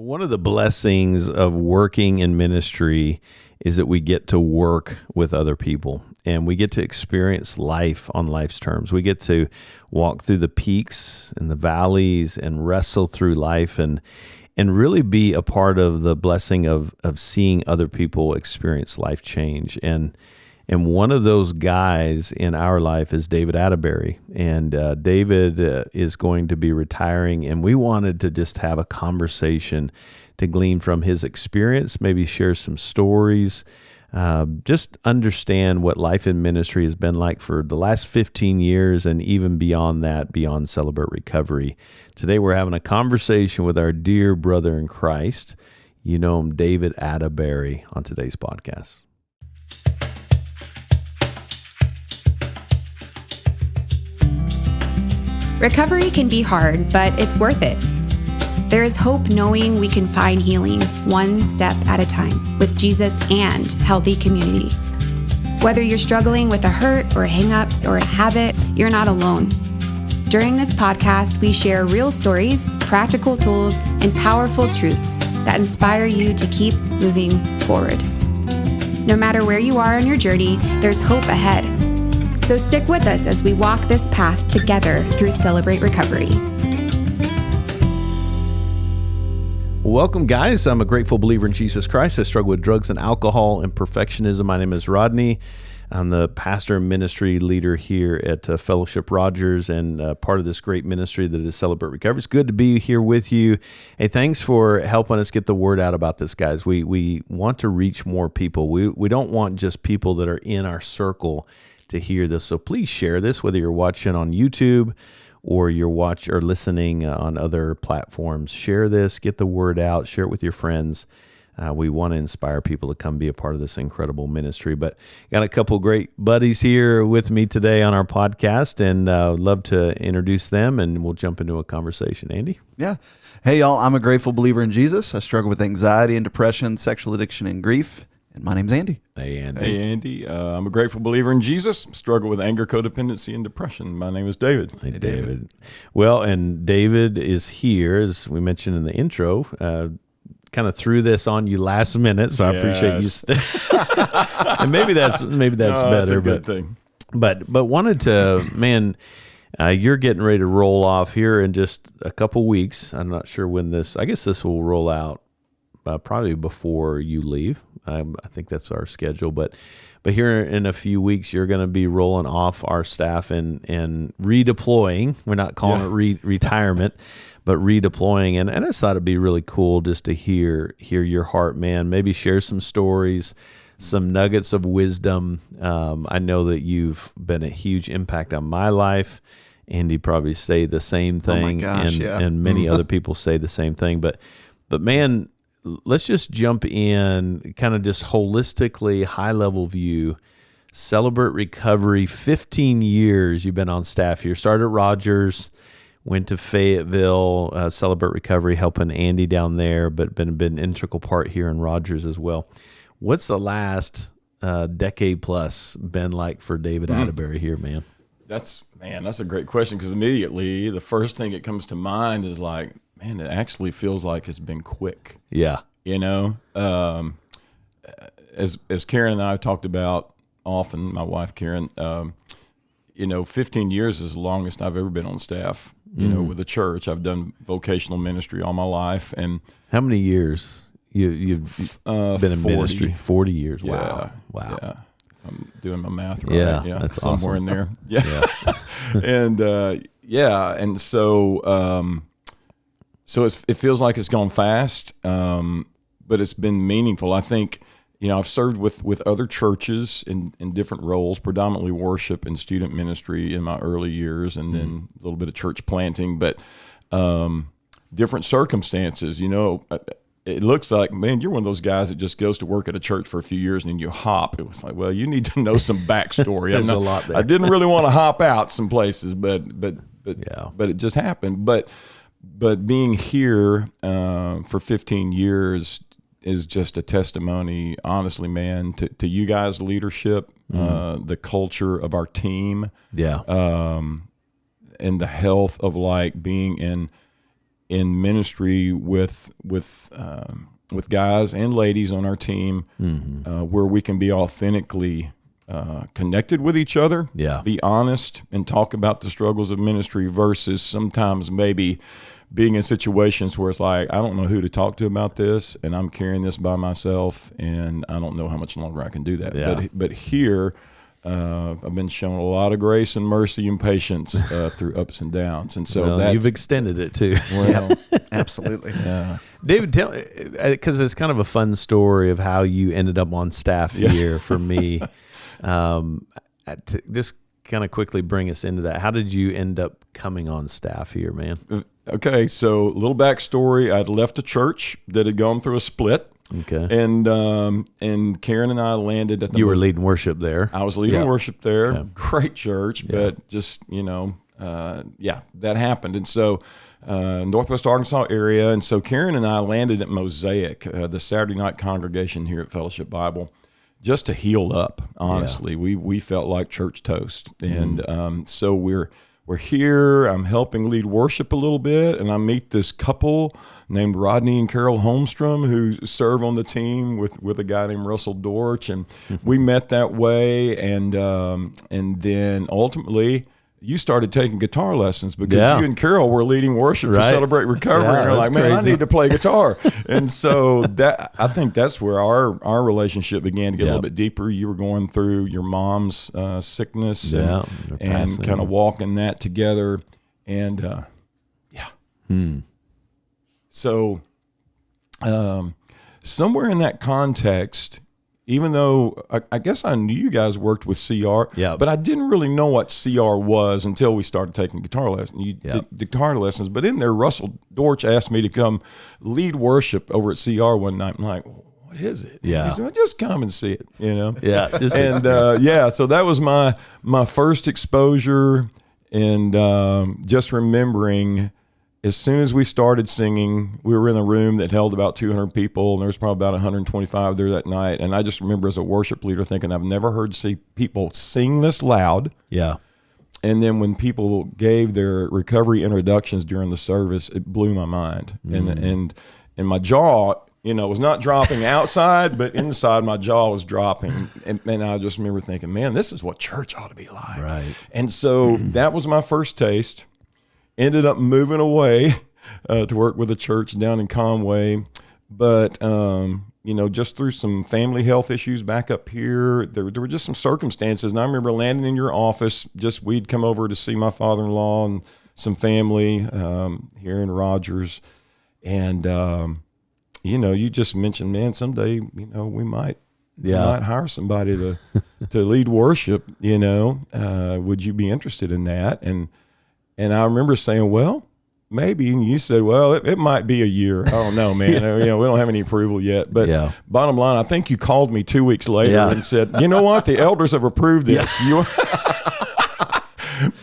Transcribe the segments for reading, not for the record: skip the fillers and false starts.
One of the blessings of working in ministry is that we get to work with other people and we get to experience life on life's terms. We get to walk through the peaks and the valleys and wrestle through life and really be a part of the blessing of seeing other people experience life change. And one of those guys in our life is David Attebery. And David is going to be retiring, and we wanted to just have a conversation to glean from his experience, maybe share some stories, just understand what life in ministry has been like for the last 15 years and even beyond that, beyond Celebrate Recovery. Today we're having a conversation with our dear brother in Christ. You know him, David Attebery, on today's podcast. Recovery can be hard, but it's worth it. There is hope knowing we can find healing one step at a time with Jesus and healthy community. Whether you're struggling with a hurt or a hang-up or a habit, you're not alone. During this podcast, we share real stories, practical tools, and powerful truths that inspire you to keep moving forward. No matter where you are on your journey, there's hope ahead. So stick with us as we walk this path together through Celebrate Recovery. Welcome, guys. I'm a grateful believer in Jesus Christ. I struggle with drugs and alcohol and perfectionism. My name is Rodney. I'm the pastor and ministry leader here at Fellowship Rogers and part of this great ministry that is Celebrate Recovery. It's good to be here with you. Hey, thanks for helping us get the word out about this, guys. We want to reach more people. We don't want just people that are in our circle to hear this. So please share this, whether you're watching on YouTube or you're listening on other platforms. Share this, get the word out, share it with your friends. We want to inspire people to come be a part of this incredible ministry. But got a couple great buddies here with me today on our podcast, and love to introduce them, and we'll jump into a conversation. Andy? Yeah. Hey, y'all. I'm a grateful believer in Jesus. I struggle with anxiety and depression, sexual addiction, and grief. And my name's Andy. Hey, Andy. Hey, Andy. I'm a grateful believer in Jesus. Struggle with anger, codependency, and depression. My name is David. Hey, David. Well, and David is here, as we mentioned in the intro, kind of threw this on you last minute, so I appreciate you. And maybe that's better. That's a good thing. But wanted to, man, you're getting ready to roll off here in just a couple weeks. I'm not sure when I guess this will roll out probably before you leave. I think that's our schedule, but here in a few weeks, you're going to be rolling off our staff and redeploying. We're not calling it retirement, but redeploying. And I just thought it'd be really cool just to hear your heart, man. Maybe share some stories, some nuggets of wisdom. I know that you've been a huge impact on my life. Andy probably say the same thing, and many other people say the same thing. But man, let's just jump in, kind of just holistically, high-level view. Celebrate Recovery, 15 years you've been on staff here. Started at Rogers, went to Fayetteville, Celebrate Recovery, helping Andy down there, but been an integral part here in Rogers as well. What's the last decade plus been like for David Attebery here, man? That's a great question, because immediately the first thing that comes to mind is like, man, it actually feels like it's been quick. Yeah. You know, as Karen and I have talked about often, my wife Karen, 15 years is the longest I've ever been on staff, you know, with a church. I've done vocational ministry all my life. And how many years you've been in 40. ministry? 40 years. Yeah. Wow. Yeah. I'm doing my math right. Yeah, that's somewhere awesome. in there. Yeah. And so it feels like it's gone fast, but it's been meaningful. I think, I've served with other churches in different roles, predominantly worship and student ministry in my early years, and then a little bit of church planting, but different circumstances. It looks like, man, you're one of those guys that just goes to work at a church for a few years and then you hop. It was like, well, you need to know some backstory. There's a lot there. I didn't really want to hop out some places, but it just happened. But being here for 15 years is just a testimony, honestly, man, to you guys' leadership, the culture of our team, and the health of like being in in ministry with guys and ladies on our team, where we can be authentically connected with each other, be honest, and talk about the struggles of ministry, versus sometimes maybe being in situations where it's like, I don't know who to talk to about this, and I'm carrying this by myself, and I don't know how much longer I can do that. Yeah. But here, I've been shown a lot of grace and mercy and patience through ups and downs, and so you've extended it too. Well, Absolutely. yeah. David, tell, because it's kind of a fun story of how you ended up on staff here for me. Just kind of quickly bring us into that. How did you end up coming on staff here, man? Okay, so a little backstory. I'd left a church that had gone through a split. Okay. And Karen and I landed at the... You were leading worship there. I was leading worship there. Okay. Great church, but just, that happened. And so Northwest Arkansas area. And so Karen and I landed at Mosaic, the Saturday night congregation here at Fellowship Bible, just to heal up, honestly. We felt like church toast. And so we're here. I'm helping lead worship a little bit, and I meet this couple named Rodney and Carol Holmstrom, who serve on the team with a guy named Russell Dortch, and we met that way, and then ultimately you started taking guitar lessons because you and Carol were leading worship for Celebrate Recovery, and you're like, man, I need to play guitar. And so I think that's where our relationship began to get a little bit deeper. You were going through your mom's sickness and kind of walking that together. And so somewhere in that context, even though I guess I knew you guys worked with CR, but I didn't really know what CR was until we started taking guitar lessons. You did guitar lessons, but in there, Russell Dortch asked me to come lead worship over at CR one night. I'm like, what is it? Yeah. He said, well, just come and see it, Yeah. So that was my first exposure, and just remembering, as soon as we started singing, we were in a room that held about 200 people, and there was probably about 125 there that night. And I just remember as a worship leader thinking, I've never heard people sing this loud. Yeah. And then when people gave their recovery introductions during the service, it blew my mind. And my jaw, was not dropping outside, but inside my jaw was dropping. And I just remember thinking, man, this is what church ought to be like. Right. And so that was my first taste. Ended up moving away to work with a church down in Conway. But, just through some family health issues back up here, there were just some circumstances. And I remember landing in your office, we'd come over to see my father-in-law and some family here in Rogers. And, you just mentioned, man, someday, we might hire somebody to lead worship, would you be interested in that? And I remember saying, well, maybe. And you said, well, it might be a year. I don't know, man. We don't have any approval yet. But bottom line, I think you called me 2 weeks later and said, you know what? The elders have approved this.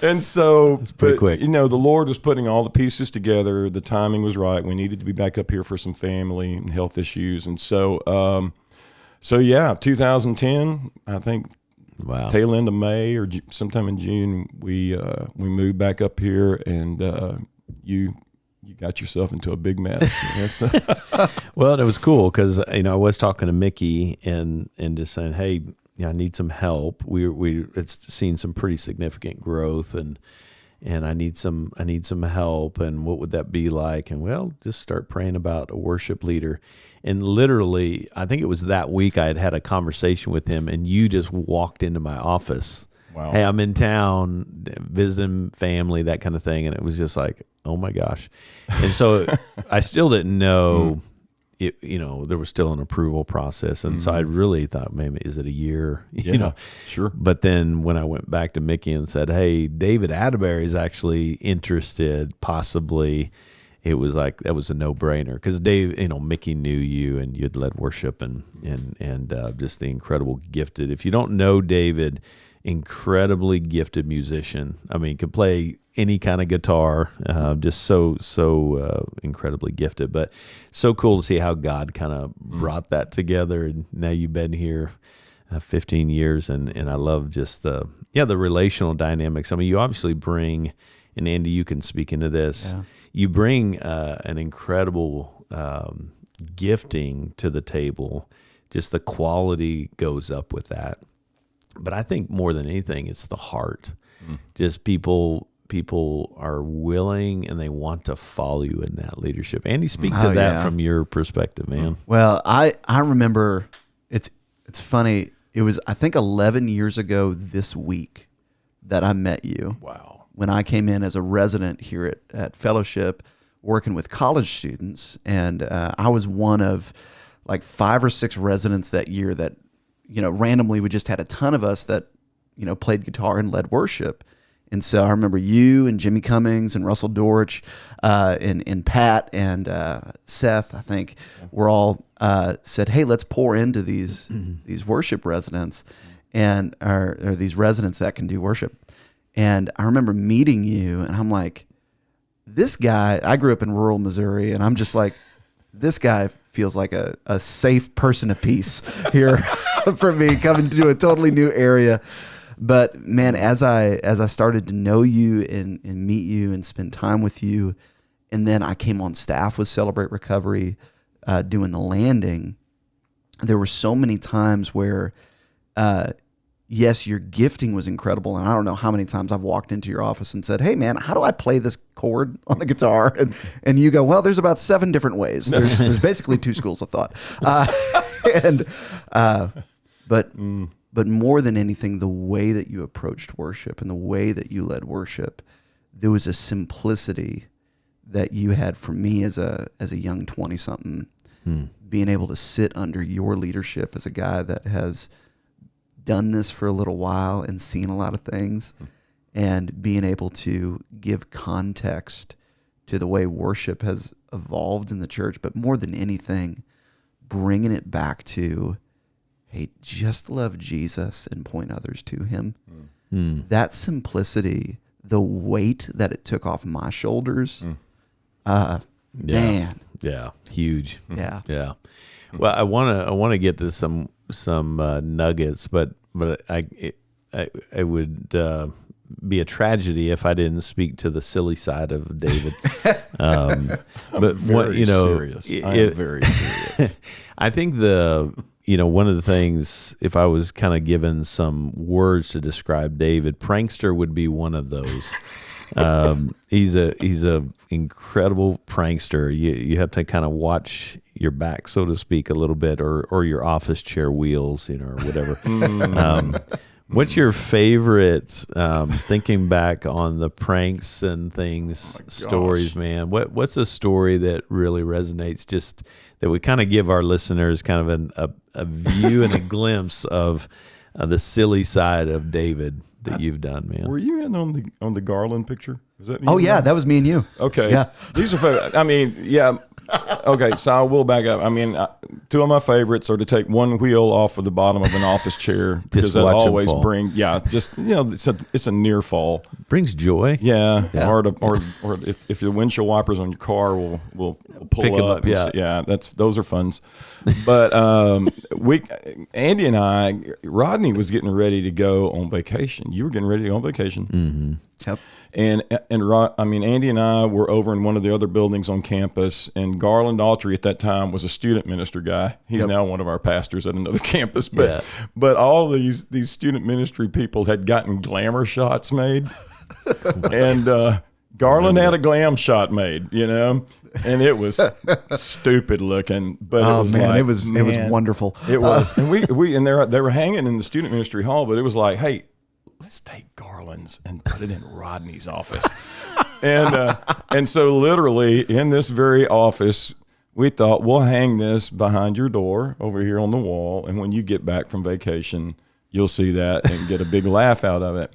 And so, quick. The Lord was putting all the pieces together. The timing was right. We needed to be back up here for some family and health issues. And so, 2010, I think, tail end of May or sometime in June, we moved back up here, and you got yourself into a big mess. Well, it was cool because I was talking to Mickey and just saying, hey, I need some help. It's seen some pretty significant growth, and I need some help. And what would that be like? And just start praying about a worship leader. And literally, I think it was that week I had a conversation with him, and you just walked into my office. Wow. Hey, I'm in town visiting family, that kind of thing. And it was just like, oh my gosh. And so I still didn't know, there was still an approval process. And so I really thought, man, is it a year? Sure. But then when I went back to Mickey and said, hey, David Attebery is actually interested, possibly, it was like, that was a no-brainer because Dave, Mickey knew you and you'd led worship and just the incredible gifted. If you don't know David, incredibly gifted musician. I mean, could play any kind of guitar, just so incredibly gifted. But so cool to see how God kind of brought that together. And now you've been here 15 years, and I love just the relational dynamics. I mean, you obviously bring, and Andy, you can speak into this. you bring an incredible gifting to the table. Just the quality goes up with that. But I think more than anything, it's the heart. Just people are willing and they want to follow you in that leadership. Andy, speak to that from your perspective, man. Well, I remember it's funny. It was, I think, 11 years ago this week that I met you. Wow. When I came in as a resident here at Fellowship, working with college students. And I was one of like 5 or 6 residents that year that, randomly we just had a ton of us that, played guitar and led worship. And so I remember you and Jimmy Cummings and Russell Dorch and Pat and Seth, I think, were all said, hey, let's pour into these worship residents and or these residents that can do worship. And I remember meeting you, and I'm like, this guy, I grew up in rural Missouri, and I'm just like, this guy feels like a safe person of peace here for me, coming to a totally new area. But man, as I started to know you and meet you and spend time with you, and then I came on staff with Celebrate Recovery, doing the landing, there were so many times where, yes, your gifting was incredible, and I don't know how many times I've walked into your office and said, hey man, how do I play this chord on the guitar? And you go, well, there's about 7 different ways. There's basically 2 schools of thought. But more than anything, the way that you approached worship and the way that you led worship, there was a simplicity that you had for me as a young 20-something, being able to sit under your leadership as a guy that has done this for a little while and seen a lot of things, and being able to give context to the way worship has evolved in the church, but more than anything, bringing it back to, hey, just love Jesus and point others to him. That simplicity, the weight that it took off my shoulders, man. Yeah, huge. Yeah. Well, I want to get to some nuggets, but it would be a tragedy if I didn't speak to the silly side of David. But very serious. I am very serious. I think one of the things, if I was kind of given some words to describe David, prankster would be one of those. He's a incredible prankster. You have to kind of watch your back, so to speak, a little bit, or your office chair wheels, or whatever. What's your favorite, thinking back on the pranks and things, stories, man? What's a story that really resonates, just that would kind of give our listeners kind of a view and a glimpse of the silly side of David that you've done, man? Were you in on the Garland picture? Was that Oh yeah, that was me and you. Okay. Yeah. These are, I mean, yeah. Okay, so I will back up. I mean, 2 of my favorites are to take one wheel off of the bottom of an office chair because that always it's a near fall. Brings joy. Yeah. Or if your windshield wipers on your car will pull Pick 'em up. up, yeah. Those are funs. But Andy and I, Rodney was getting ready to go on vacation. You were getting ready to go on vacation. Mm-hmm. Yep. And Andy and I were over in one of the other buildings on campus, and Garland Autry at that time was a student minister guy. He's now one of our pastors at another campus. But all these student ministry people had gotten glamour shots made, and Garland had a glam shot made, and it was stupid looking. But it was wonderful. It was, and they were hanging in the student ministry hall, but it was like, hey, let's take Garland's and put it in Rodney's office. And so literally in this very office, we thought, we'll hang this behind your door over here on the wall. And when you get back from vacation, you'll see that and get a big laugh out of it.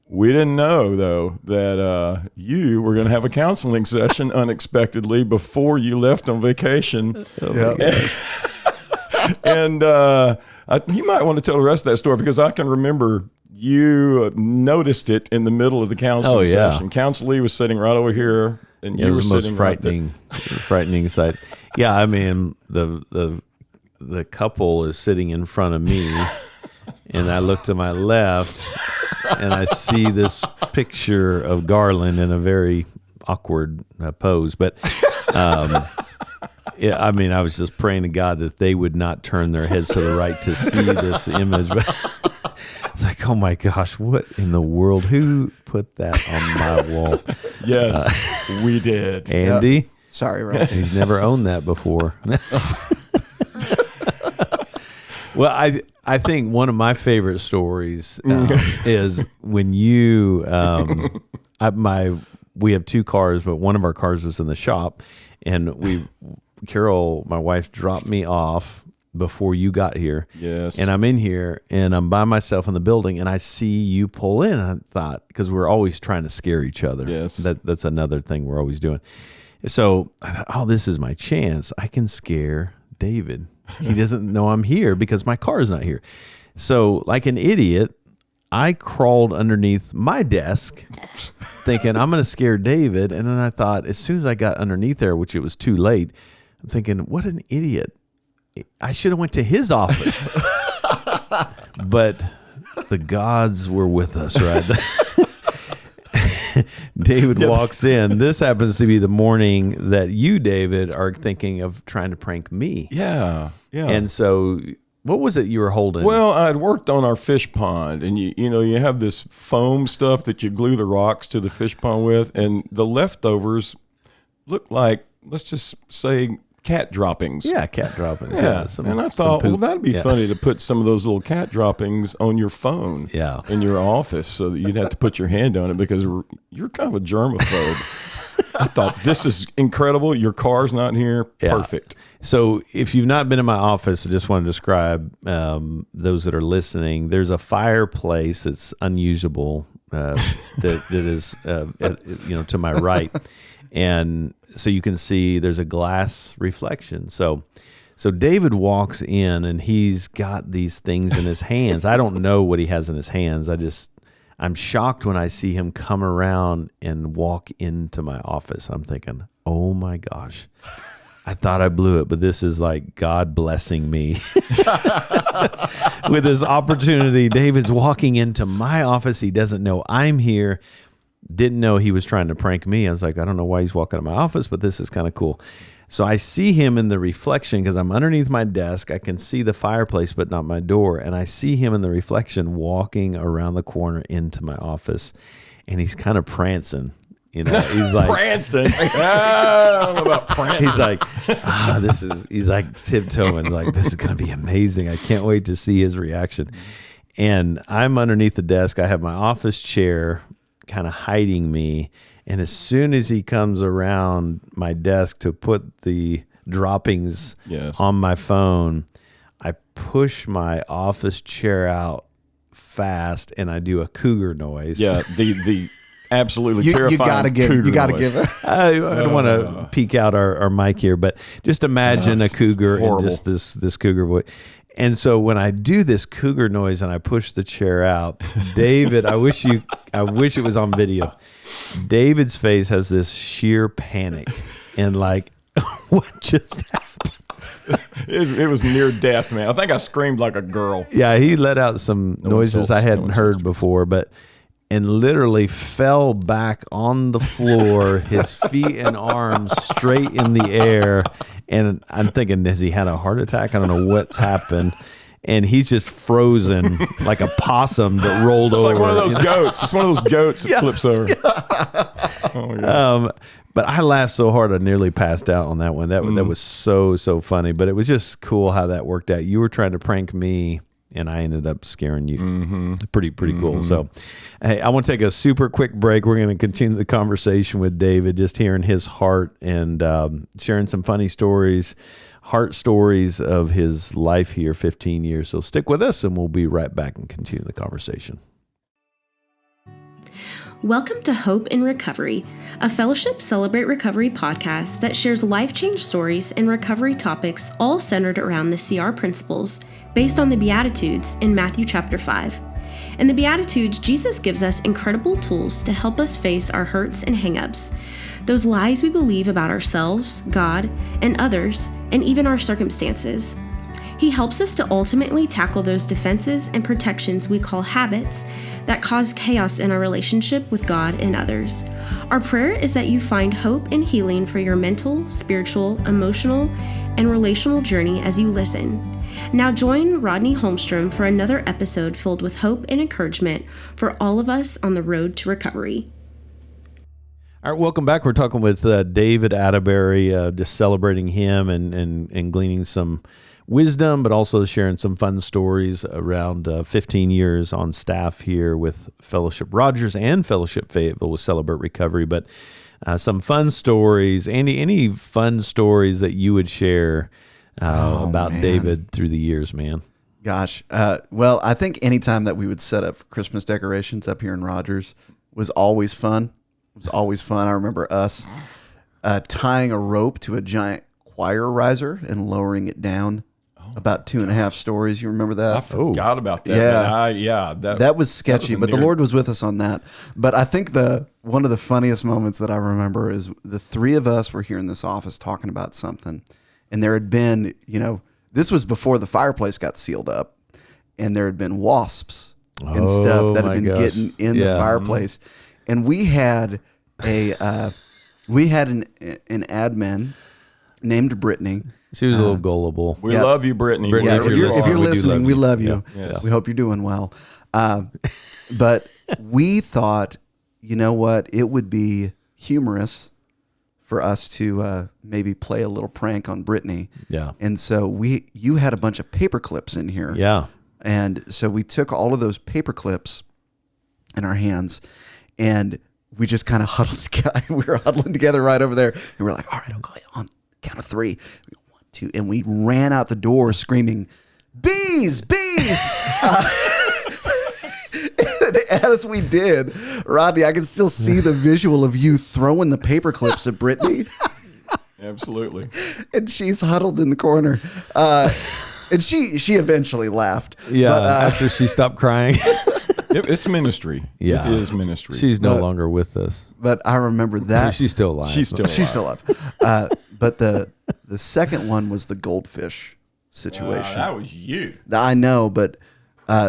We didn't know, though, that you were going to have a counseling session unexpectedly before you left on vacation. And you might want to tell the rest of that story, because I can remember you noticed it in the middle of the counseling session. Counselor was sitting right over here, and you were sitting frightening sight. Yeah, I mean, the couple is sitting in front of me, and I look to my left, and I see this picture of Garland in a very awkward pose, but yeah, I mean, I was just praying to God that they would not turn their heads to the right to see this image. But it's like, oh my gosh, what in the world? Who put that on my wall? Yes, we did. Andy? Yep. Sorry, Rob. He's never owned that before. Well, I think one of my favorite stories is when you, we have 2 cars, but one of our cars was in the shop, and Carol, my wife, dropped me off before you got here. Yes. And I'm in here, and I'm by myself in the building, and I see you pull in. I thought, because we're always trying to scare each other. Yes. That's another thing we're always doing. So I thought, oh, this is my chance. I can scare David. He doesn't know I'm here because my car is not here. So like an idiot, I crawled underneath my desk thinking I'm going to scare David. And then I thought, as soon as I got underneath there, which it was too late, I'm thinking, what an idiot. I should have went to his office. But the gods were with us, right? David walks in. This happens to be the morning that you, David, are thinking of trying to prank me. Yeah. And so what was it you were holding? Well, I'd worked on our fish pond, and you have this foam stuff that you glue the rocks to the fish pond with, and the leftovers look like, let's just say, cat droppings. Yeah, cat droppings. Yeah. And I thought, well, that'd be funny to put some of those little cat droppings on your phone in your office so that you'd have to put your hand on it because you're kind of a germaphobe. I thought, this is incredible. Your car's not here. Perfect. So if you've not been in my office, I just want to describe those that are listening. There's a fireplace that's unusable that is to my right. And so you can see there's a glass reflection. So David walks in and he's got these things in his hands. I don't know what he has in his hands. I'm shocked when I see him come around and walk into my office. I'm thinking, oh my gosh, I thought I blew it, but this is like God blessing me with this opportunity. David's walking into my office. He doesn't know I'm here. Didn't know he was trying to prank me. I was like, I don't know why he's walking to my office, but this is kind of cool. So I see him in the reflection because I'm underneath my desk. I can see the fireplace, but not my door. And I see him in the reflection walking around the corner into my office. And he's kind of prancing. He's like prancing. I don't know about prancing. He's like, he's like tiptoeing, like, this is going to be amazing. I can't wait to see his reaction. And I'm underneath the desk. I have my office chair kind of hiding me, and as soon as he comes around my desk to put the droppings on my phone, I push my office chair out fast and I do a cougar noise. Yeah, the absolutely terrifying. You gotta give it. I don't want to peek out our mic here, but just imagine a cougar horrible. And just this cougar voice. And so when I do this cougar noise and I push the chair out, David, I wish it was on video. David's face has this sheer panic and like, what just happened? It was near death, man. I think I screamed like a girl. Yeah, he let out some noises I hadn't heard before, and literally fell back on the floor, his feet and arms straight in the air. And I'm thinking, has he had a heart attack? I don't know what's happened. And he's just frozen like a possum that rolled over. Like one of those goats. It's one of those goats that flips over. Oh my gosh. But I laughed so hard I nearly passed out on that one. That was so funny. But it was just cool how that worked out. You were trying to prank me, and I ended up scaring you. Mm-hmm. Pretty cool. So, hey, I want to take a super quick break. We're going to continue the conversation with David, just hearing his heart and sharing some funny stories, heart stories of his life here, 15 years. So stick with us, and we'll be right back and continue the conversation. Welcome to Hope in Recovery, a Fellowship Celebrate Recovery podcast that shares life-change stories and recovery topics all centered around the CR principles based on the Beatitudes in Matthew chapter 5. In the Beatitudes, Jesus gives us incredible tools to help us face our hurts and hang-ups, those lies we believe about ourselves, God, and others, and even our circumstances. He helps us to ultimately tackle those defenses and protections we call habits that cause chaos in our relationship with God and others. Our prayer is that you find hope and healing for your mental, spiritual, emotional, and relational journey as you listen. Now join Rodney Holmstrom for another episode filled with hope and encouragement for all of us on the road to recovery. All right, welcome back. We're talking with David Attebery, just celebrating him and gleaning some wisdom, but also sharing some fun stories around 15 years on staff here with Fellowship Rogers and Fellowship Fayetteville with Celebrate Recovery. But some fun stories. Andy, any fun stories that you would share about man. David through the years, man? Gosh. Well, I think anytime that we would set up Christmas decorations up here in Rogers was always fun. It was always fun. I remember us tying a rope to a giant choir riser and lowering it down about 2.5 stories. You remember that? I forgot about that. Yeah. That That was sketchy, but the near- Lord was with us on that. But I think one of the funniest moments that I remember is the three of us were here in this office talking about something. And there had been, this was before the fireplace got sealed up. And there had been wasps and stuff that had been getting in the fireplace. And we had an admin named Brittany. She was a little gullible. We love you, Brittany. Brittany, Yeah, if if you're you're listening, we love you. Yeah. We hope you're doing well. But we thought, you know what? It would be humorous for us to maybe play a little prank on Brittany. Yeah. And so you had a bunch of paper clips in here. Yeah. And so we took all of those paper clips in our hands and we just kind of huddled together. We were huddling together right over there. And we're like, all right, okay, on count of 3. 1, 2. And we ran out the door screaming, bees, bees. And as we did, Rodney, I can still see the visual of you throwing the paper clips at Brittany. Absolutely. And she's huddled in the corner. And she eventually laughed. Yeah. But, After she stopped crying. It's ministry. Yeah. It is ministry. She's no longer with us. but I remember that. She's still alive. She's still She's still alive. But the second one was the goldfish situation. That was you. I know, but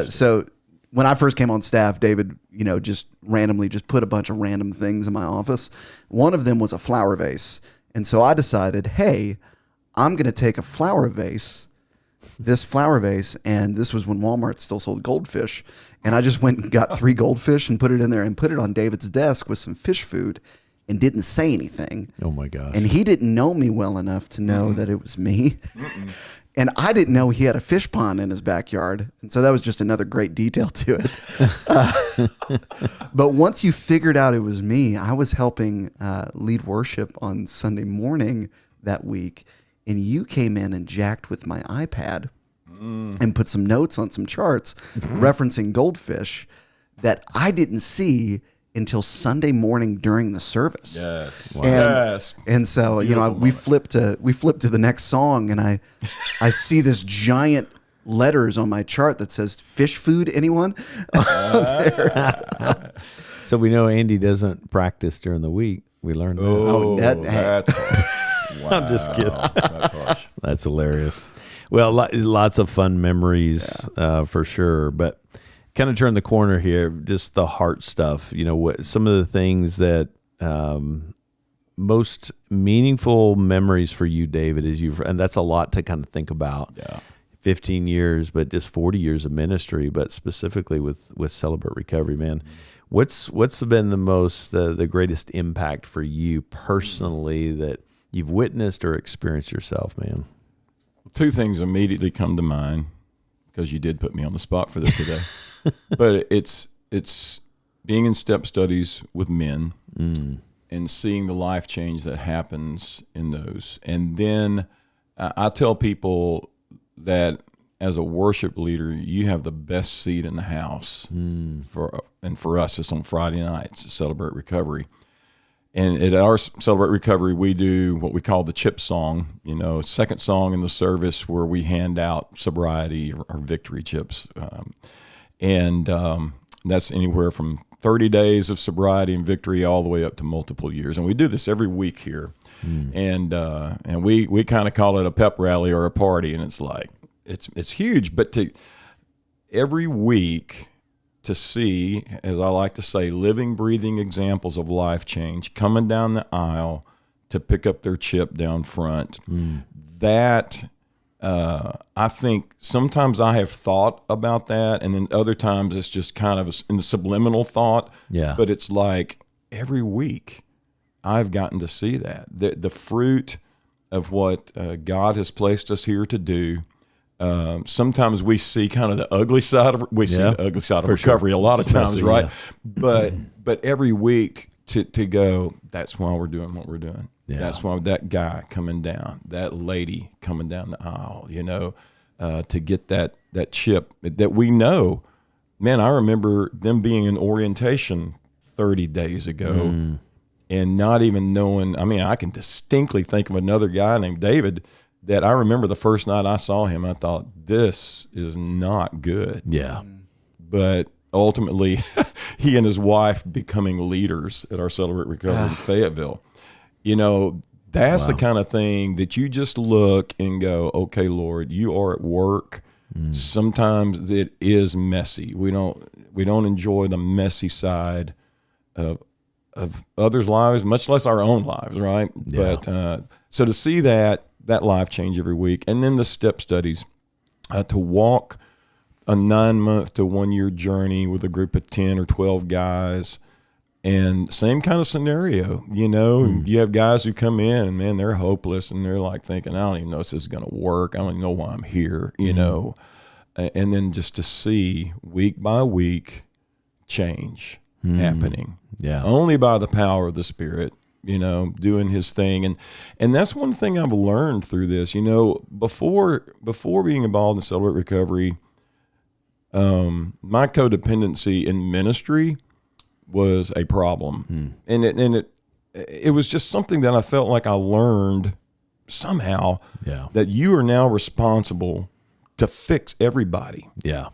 so when I first came on staff, David, just randomly just put a bunch of random things in my office. One of them was a flower vase. And so I decided, hey, I'm going to take a flower vase, and this was when Walmart still sold goldfish. And I just went and got 3 goldfish and put it in there and put it on David's desk with some fish food and didn't say anything. Oh my gosh. And he didn't know me well enough to know that it was me. And I didn't know he had a fish pond in his backyard. And so that was just another great detail to it. But once you figured out it was me, I was helping lead worship on Sunday morning that week. And you came in and jacked with my iPad and put some notes on some charts referencing goldfish that I didn't see until Sunday morning during the service. Yes. And, Yes. and so, Beautiful we flipped to the next song, and I see this giant letters on my chart that says "fish food." Anyone? So we know Andy doesn't practice during the week. We learned that. Oh, That's hey. I'm just kidding. That's harsh. That's hilarious. Well, lots of fun memories for sure. But kind of turn the corner here, just the heart stuff. What some of the things that most meaningful memories for you, David, is and that's a lot to kind of think about. Yeah. 15 years, but just 40 years of ministry, but specifically with Celebrate Recovery, man. What's been the greatest impact for you personally that you've witnessed or experienced yourself, man? 2 things immediately come to mind because you did put me on the spot for this today. But it's being in step studies with men and seeing the life change that happens in those. And then I tell people that as a worship leader, you have the best seat in the house. For us, it's on Friday nights to Celebrate Recovery. And at our Celebrate Recovery, we do what we call the chip song, second song in the service where we hand out sobriety or victory chips. And that's anywhere from 30 days of sobriety and victory all the way up to multiple years. And we do this every week here. And we kind of call it a pep rally or a party. And it's like, it's huge. But to every week to see, as I like to say, living, breathing examples of life change coming down the aisle to pick up their chip down front. That I think sometimes I have thought about that, and then other times it's just kind of in the subliminal thought. Yeah. But it's like every week I've gotten to see that. The fruit of what God has placed us here to do. Sometimes we see kind of the ugly side of the ugly side of recovery a lot of times, messy, right? yeah. But every week to go, that's why we're doing what we're doing. Yeah. That's why that guy coming down, that lady coming down the aisle, to get that chip that we know. Man, I remember them being in orientation 30 days ago and not even knowing. I mean, I can distinctly think of another guy named David that I remember the first night I saw him, I thought, this is not good. Yeah. But ultimately, he and his wife becoming leaders at our Celebrate Recovery in Fayetteville. That's the kind of thing that you just look and go, okay, Lord, you are at work. Sometimes it is messy. We don't enjoy the messy side of others' lives, much less our own lives, right? Yeah. But so to see that life change every week, and then the step studies, to walk a 9-month to 1 year journey with a group of 10 or 12 guys, and same kind of scenario, you have guys who come in and man, they're hopeless and they're like thinking, I don't even know if this is going to work. I don't even know why I'm here, and then just to see week by week change happening, only by the power of the Spirit, doing his thing. And that's one thing I've learned through this, before being involved in Celebrate Recovery, my codependency in ministry was a problem. And it was just something that I felt like I learned somehow that you are now responsible to fix everybody. Yeah.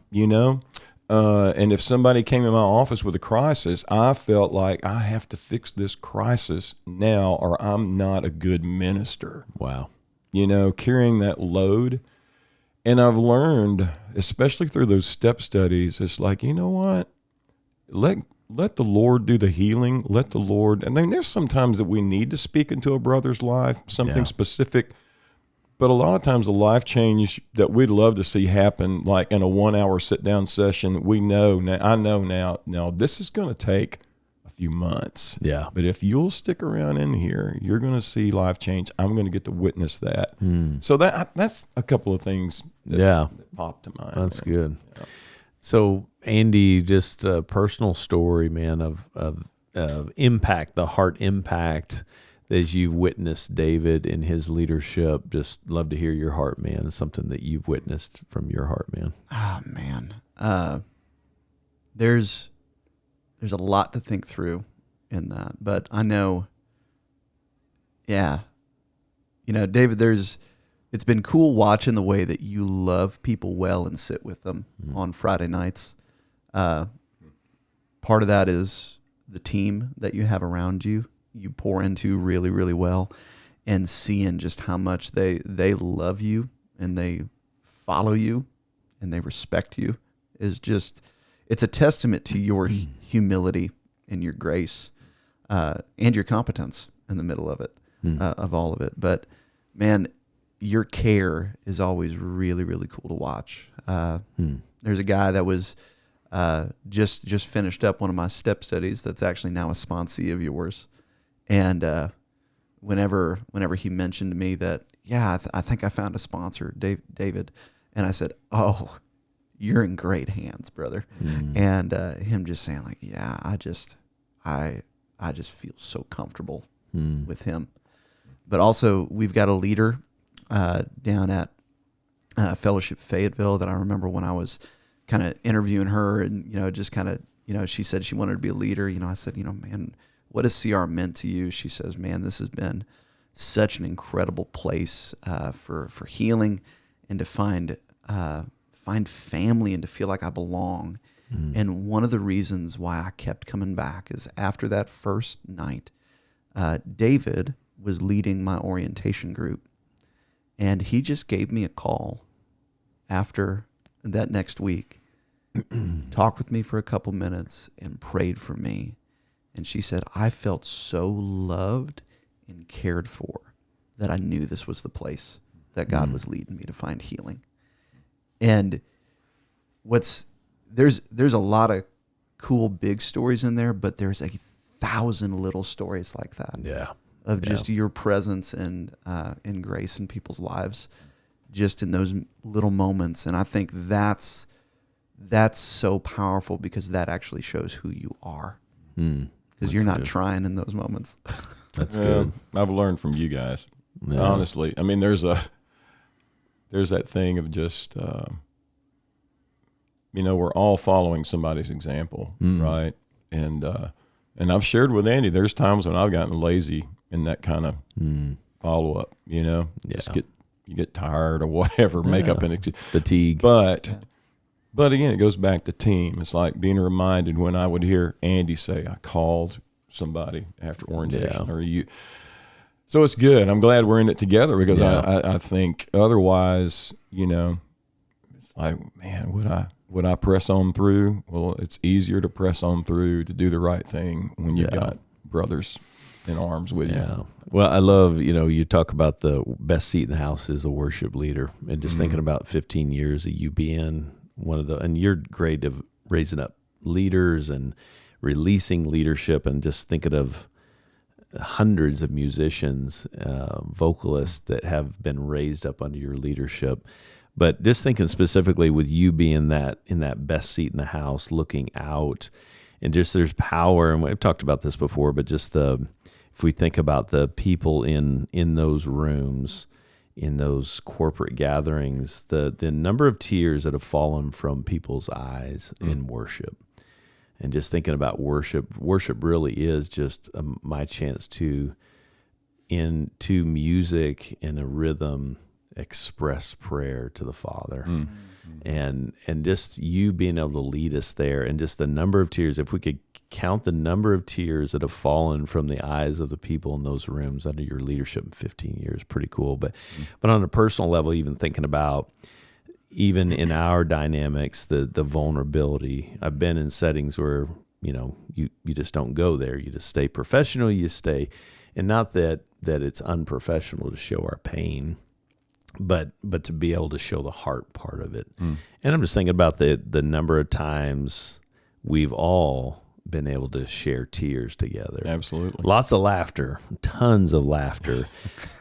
And if somebody came in my office with a crisis, I felt like I have to fix this crisis now or I'm not a good minister. Wow. Carrying that load. And I've learned, especially through those step studies, it's like, you know what? Let the Lord do the healing. Let the Lord, and then there's sometimes that we need to speak into a brother's life, something specific. But a lot of times the life change that we'd love to see happen, like in a 1 hour sit down session, I know now this is going to take a few months. Yeah. But if you'll stick around in here, you're going to see life change. I'm going to get to witness that. So that's a couple of things that popped to mind. That's there. good. Yeah. So Andy, just a personal story, man, of impact, the heart impact as you've witnessed David in his leadership. Just love to hear your heart, man. Something that you've witnessed from your heart, man. Ah, man. There's a lot to think through in that, but I know, David, it's been cool watching the way that you love people well and sit with them on Friday nights. Part of that is the team that you have around you pour into really, really well, and seeing just how much they love you and they follow you and they respect you is just, it's a testament to your humility and your grace and your competence in the middle of it, of all of it. But man, your care is always really, really cool to watch. There's a guy that was just finished up one of my step studies that's actually now a sponsee of yours. And whenever he mentioned to me that, I think I found a sponsor, David, and I said, oh, you're in great hands, brother. And him just saying like, I just feel so comfortable with him. But also we've got a leader down at Fellowship Fayetteville that I remember when I was kind of interviewing her and, just kind of, she said she wanted to be a leader. I said, man, what has CR meant to you? She says, man, this has been such an incredible place for healing and to find family and to feel like I belong. And one of the reasons why I kept coming back is after that first night, David was leading my orientation group, and he just gave me a call after that next week, talked with me for a couple minutes and prayed for me. And she said, I felt so loved and cared for that I knew this was the place that God was leading me to find healing. And there's a lot of cool big stories in there, but there's 1,000 little stories like that. Yeah. Of just your presence and grace in people's lives, just in those little moments. And I think that's so powerful because that actually shows who you are. Because you're not trying in those moments. That's good. I've learned from you guys, honestly. I mean, there's that thing of just, we're all following somebody's example, right? And I've shared with Andy, there's times when I've gotten lazy in that kind of follow up, just you get tired or whatever, make up an excuse. Fatigue. But again, it goes back to team. It's like being reminded when I would hear Andy say, I called somebody after orientation or you. So it's good. I'm glad we're in it together because I think otherwise, it's like, man, would I press on through? Well, it's easier to press on through to do the right thing when you've got brothers in arms with you. Well, I love, you talk about the best seat in the house is a worship leader, and just thinking about 15 years of you being one of and you're great of raising up leaders and releasing leadership, and just thinking of hundreds of musicians, vocalists that have been raised up under your leadership. But just thinking specifically with you being in that best seat in the house, looking out, and just there's power, and we've talked about this before, but just if we think about the people in those rooms, in those corporate gatherings, the number of tears that have fallen from people's eyes in worship, and just thinking about worship really is just my chance to music in a rhythm express prayer to the Father. And just you being able to lead us there, and just the number of tears, if we could count the number of tears that have fallen from the eyes of the people in those rooms under your leadership in 15 years, pretty cool. But on a personal level, even thinking about, even in our dynamics, the vulnerability. I've been in settings where, you just don't go there. You just stay professional, and not that it's unprofessional to show our pain, but to be able to show the heart part of it. And I'm just thinking about the number of times we've all been able to share tears together. Absolutely. Lots of laughter, tons of laughter.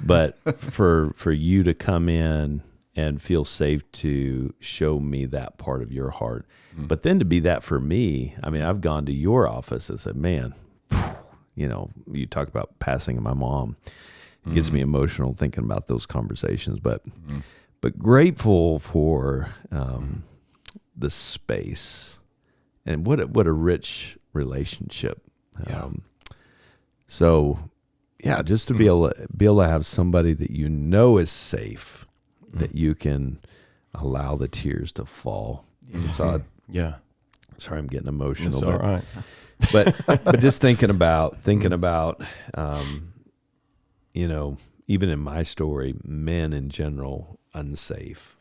But for you to come in and feel safe to show me that part of your heart. But then to be that for me, I mean, I've gone to your office and said, man, you talk about passing of my mom. It gets me emotional thinking about those conversations, but grateful for the space, and what a rich relationship. Just to be able to have somebody that is safe, that you can allow the tears to fall. It's odd. Yeah. Sorry, I'm getting emotional. It's all right. But just thinking about, even in my story, men in general, unsafe,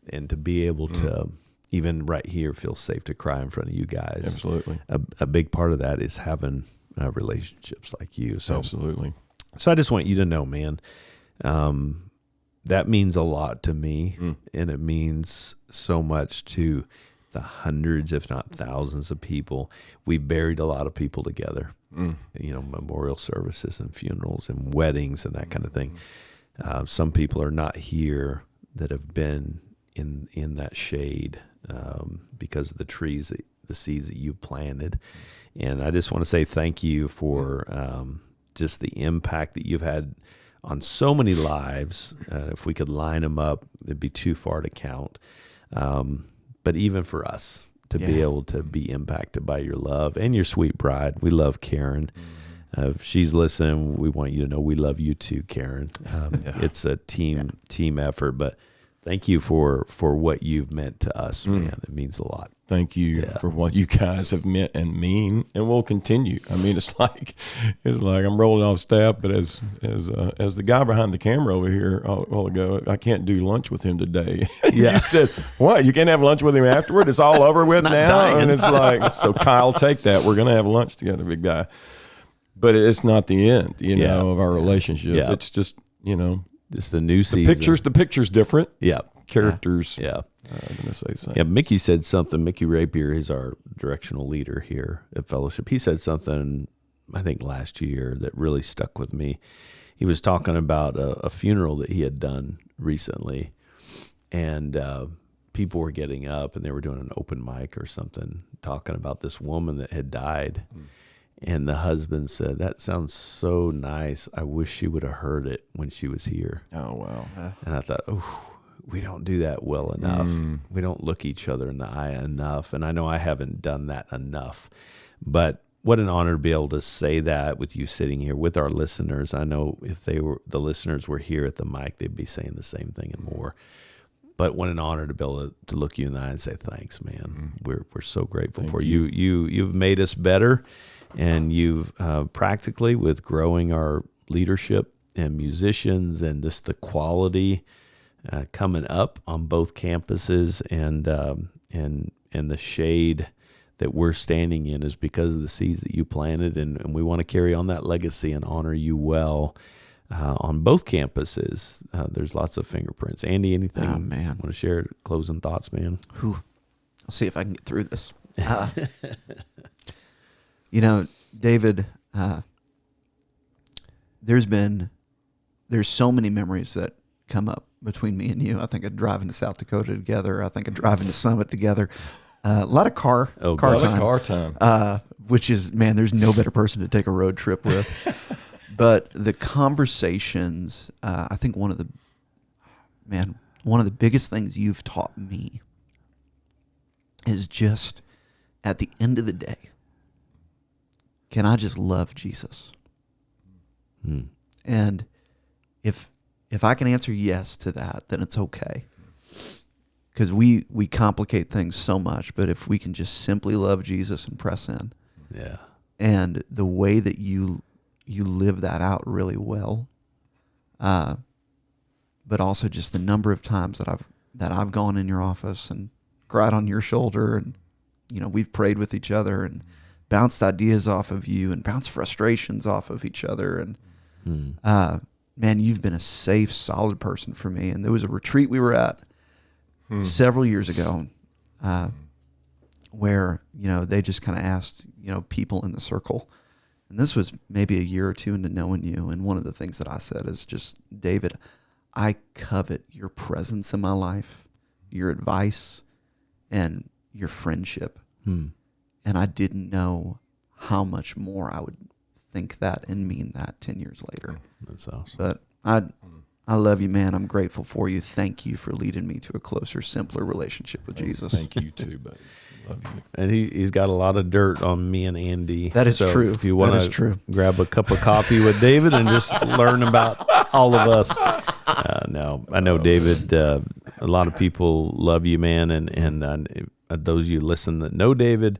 and to be able to, even right here, feel safe to cry in front of you guys. Absolutely. A big part of that is having relationships like you. So, absolutely. So I just want you to know, man, that means a lot to me, and it means so much to the hundreds, if not thousands of people. We've buried a lot of people together, memorial services and funerals and weddings and that kind of thing. Some people are not here that have been in that shade because of the seeds that you've planted. And I just want to say thank you for just the impact that you've had on so many lives. If we could line them up, it'd be too far to count. But even for us to be able to be impacted by your love and your sweet bride. We love Karen. If she's listening, we want you to know we love you too, Karen. It's a team effort, but Thank you for what you've meant to us, man. It means a lot. Thank you for what you guys have meant and mean, and will continue. I mean, it's like I'm rolling off staff, but as the guy behind the camera over here a while ago, I can't do lunch with him today. Yeah. You said, what? You can't have lunch with him afterward? It's all over with not now? dying. And it's like, so Kyle, take that. We're going to have lunch together, big guy. But it's not the end, know, of our relationship. Yeah. It's just, Just the new season. the picture's different. Yeah. Characters. Yeah. I'm going to say something. Yeah, Mickey said something. Mickey Rapier is our directional leader here at Fellowship. He said something, I think, last year that really stuck with me. He was talking about a funeral that he had done recently, and people were getting up, and they were doing an open mic or something, talking about this woman that had died. And the husband said, "That sounds so nice. I wish she would have heard it when she was here." Oh, wow. And I thought, oh, we don't do that well enough. We don't look each other in the eye enough. And I know I haven't done that enough. But what an honor to be able to say that with you sitting here with our listeners. I know if the listeners were here at the mic, they'd be saying the same thing and more. But what an honor to be able to look you in the eye and say, thanks, man. We're so grateful for you. You've made us better. And you've practically, with growing our leadership and musicians and just the quality coming up on both campuses, and the shade that we're standing in is because of the seeds that you planted, and we want to carry on that legacy and honor you well on both campuses. There's lots of fingerprints. Andy, anything? Oh, man. Want to share closing thoughts, man? Whew. I'll see if I can get through this. David, there's so many memories that come up between me and you. I think of driving to South Dakota together. I think of driving to Summit together. A lot of car time. Which is, man, there's no better person to take a road trip with. But the conversations, I think one of the biggest things you've taught me is just at the end of the day, can I just love Jesus? And if I can answer yes to that, then it's okay. Because we complicate things so much, but if we can just simply love Jesus and press in, Yeah. and the way that you live that out really well, but also just the number of times that I've gone in your office and cried on your shoulder, and we've prayed with each other and bounced ideas off of you and bounced frustrations off of each other, and man, you've been a safe, solid person for me. And there was a retreat we were at several years ago where they just kind of asked people in the circle, and this was maybe a year or two into knowing you, and one of the things that I said is just, David, I covet your presence in my life, your advice, and your friendship. And I didn't know how much more I would think that and mean that 10 years later. That's awesome. But I love you, man. I'm grateful for you. Thank you for leading me to a closer, simpler relationship with Jesus. Thank you too, buddy. Love you. And he's got a lot of dirt on me and Andy. That is true. If you want to grab a cup of coffee with David and just learn about all of us. No, I know David, a lot of people love you, man. And those of you listen that know David,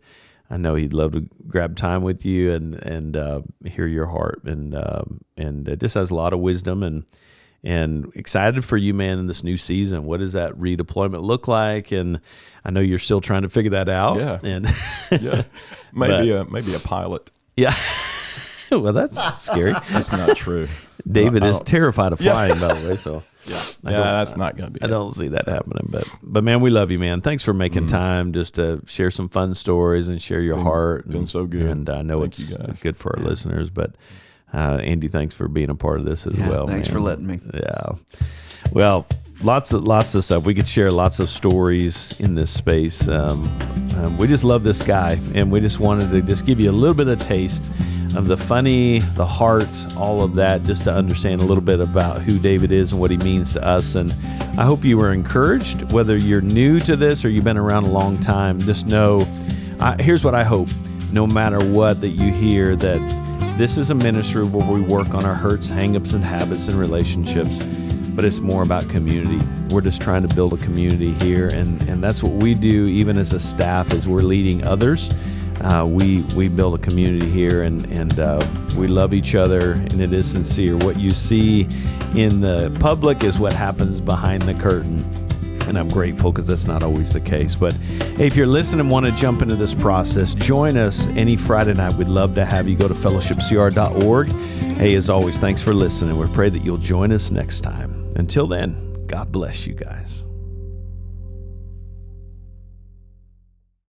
I know he'd love to grab time with you and hear your heart, and it just has a lot of wisdom, and excited for you, man, in this new season. What does that redeployment look like? And I know you're still trying to figure that out. Yeah, and maybe a pilot. Yeah. Well, that's scary. That's not true. David is terrified of flying, by the way. So that's not going to be. I don't see that happening. But man, we love you, man. Thanks for making time just to share some fun stories and share your heart. Been so good. And I know it's good for our listeners. But Andy, thanks for being a part of this as well. Thanks for letting me. Yeah. Well, lots of stuff. We could share lots of stories in this space. We just love this guy, and we just wanted to just give you a little bit of taste of the funny, the heart, all of that, just to understand a little bit about who David is and what he means to us. And I hope you were encouraged, whether you're new to this or you've been around a long time. Just know, here's what I hope, no matter what that you hear, that this is a ministry where we work on our hurts, hang-ups, and habits and relationships. but it's more about community. We're just trying to build a community here, and that's what we do even as a staff as we're leading others. We build a community here, and we love each other, and it is sincere. What you see in the public is what happens behind the curtain. And I'm grateful because that's not always the case. But hey, if you're listening and want to jump into this process, join us any Friday night. We'd love to have you. Go to fellowshipcr.org. Hey, as always, thanks for listening. We pray that you'll join us next time. Until then, God bless you guys.